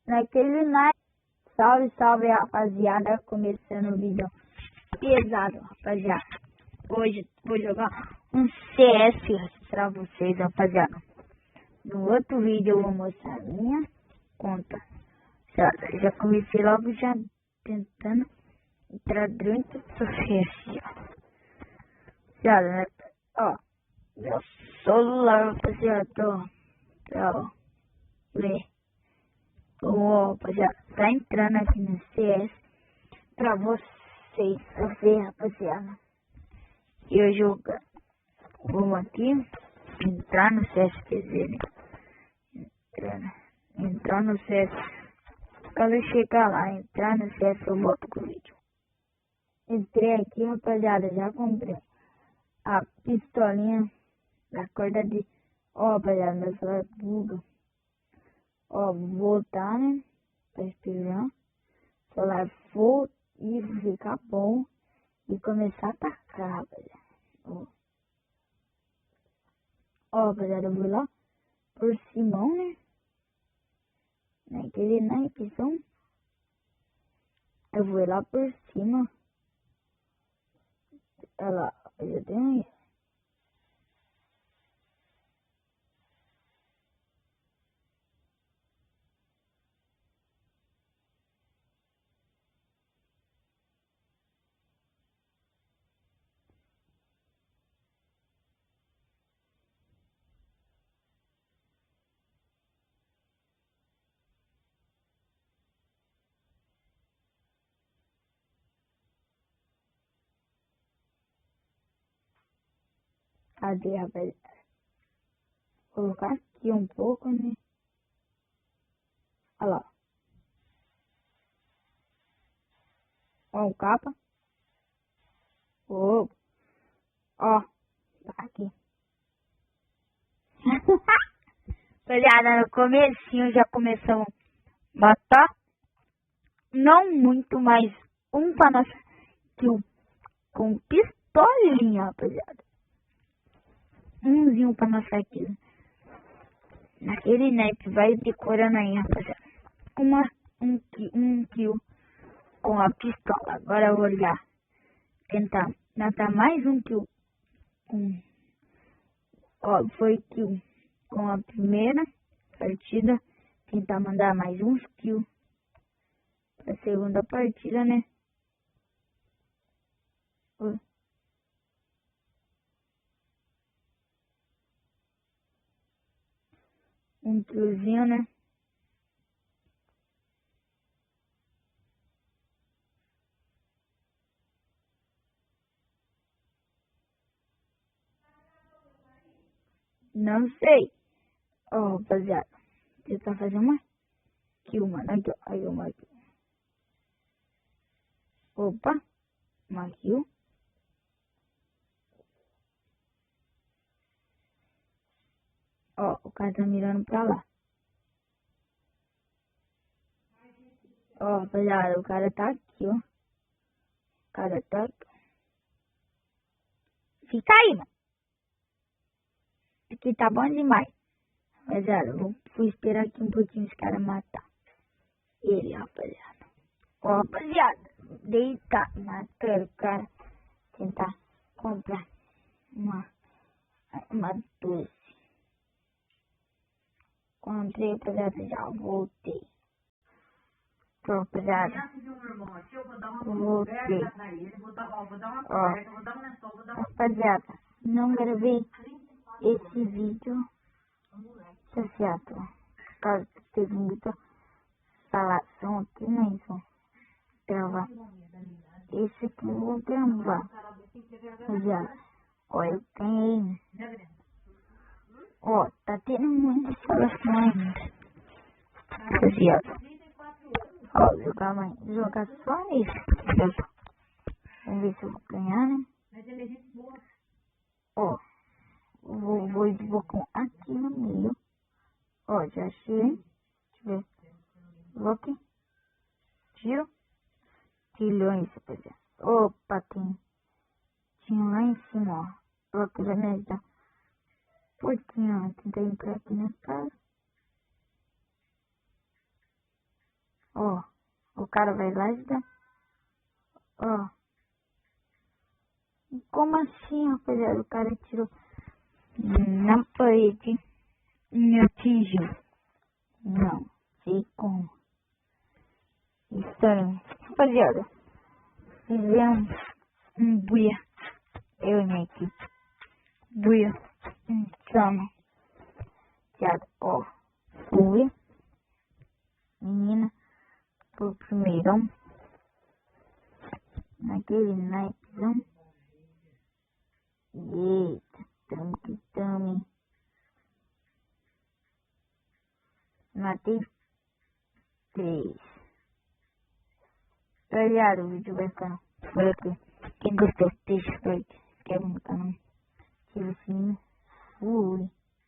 naquele night. Salve, salve, rapaziada. Começando o vídeo pesado, rapaziada. Hoje vou jogar um CS pra vocês, rapaziada. No outro vídeo eu vou mostrar a minha conta. Eu já comecei logo já tentando entrar dentro do CS. Rapaziada, ó, meu celular, rapaziada, ó, ler. Ó, rapaziada, tá entrando aqui no CS pra vocês ver, rapaziada. Eu jogar. Vamos aqui entrar no CS, quer dizer, né? Entrar no CS. Quando eu chegar lá, entrar no CS, eu boto com o vídeo. Entrei aqui, rapaziada, já comprei a pistolinha da corda de... Ó, rapaziada, meu celular buga. Ó, voltar, né? Pra esperar. O celular for e ficar bom. E começar a atacar, rapaziada. Ó, rapaziada, eu vou lá por cima, né? Naquele naipezão. Eu vou lá por cima. Olha lá, eu já tenho isso. Cadê, rapaziada? Vou colocar aqui um pouco, né? Olha lá. Ó, o capa. Ó, tá aqui. Rapaziada, no comecinho já começamos a matar. Não muito, mas um pra nossa kill com pistolinha, rapaziada. Umzinho pra nossa kill. Naquele naipe, vai decorando aí, rapaziada. Um kill com a pistola. Agora eu vou olhar. Tentar matar mais um kill com... Ó, foi kill com a primeira partida. Tentar mandar mais uns kills pra segunda partida, né? Um killzinho, né? Não sei. Ó, rapaziada. Tentar fazer uma kill, mano. Aqui, ó. Aí, uma kill. Opa. Uma kill. Ó, o cara tá mirando pra lá. Ó, rapaziada, o cara tá aqui, ó. O cara tá aqui. Fica aí, mano. Aqui tá bom demais. Rapaziada, vou esperar aqui um pouquinho os caras matar ele, rapaziada. Ó, rapaziada, deitar na cara, o cara tentar comprar uma 12. Comprei, rapaziada, já voltei. Tô, rapaziada, voltei. Ó, rapaziada, não gravei esse vídeo, rapaziada, por causa que teve muita falação aqui, né, então, gravar. Esse aqui eu vou gravar, rapaziada. Ó, eu tenho, ó, tá tendo muita falação ainda, rapaziada. Ó, jogar só isso. Vamos ver se eu vou ganhar, né? Ó, vou com aqui no meio. Ó, já achei. Deixa eu ver. Vou aqui. Tiro. Trilhões, rapaziada. Opa, tinha lá em cima, ó. Vou aqui, já me ajudar. Pouquinho, ó. Tentei entrar aqui na casa. Ó, o cara vai lá e dá. Ó. Como assim, rapaziada? O cara tirou na parede e me atingiu. Não sei como. Estranho. Rapaziada, fizemos um buia. Eu e minha equipe. Buia. Insano. Ó. Fui. Menina. Pro primeirão. Naquele naipezão. Eita. Tamo que tamo, hein? Matei 3. Rapaziada, o vídeo vai ficar por aqui. Quem gostou, deixa o like, se inscreve no canal, ativa o sininho. Fui.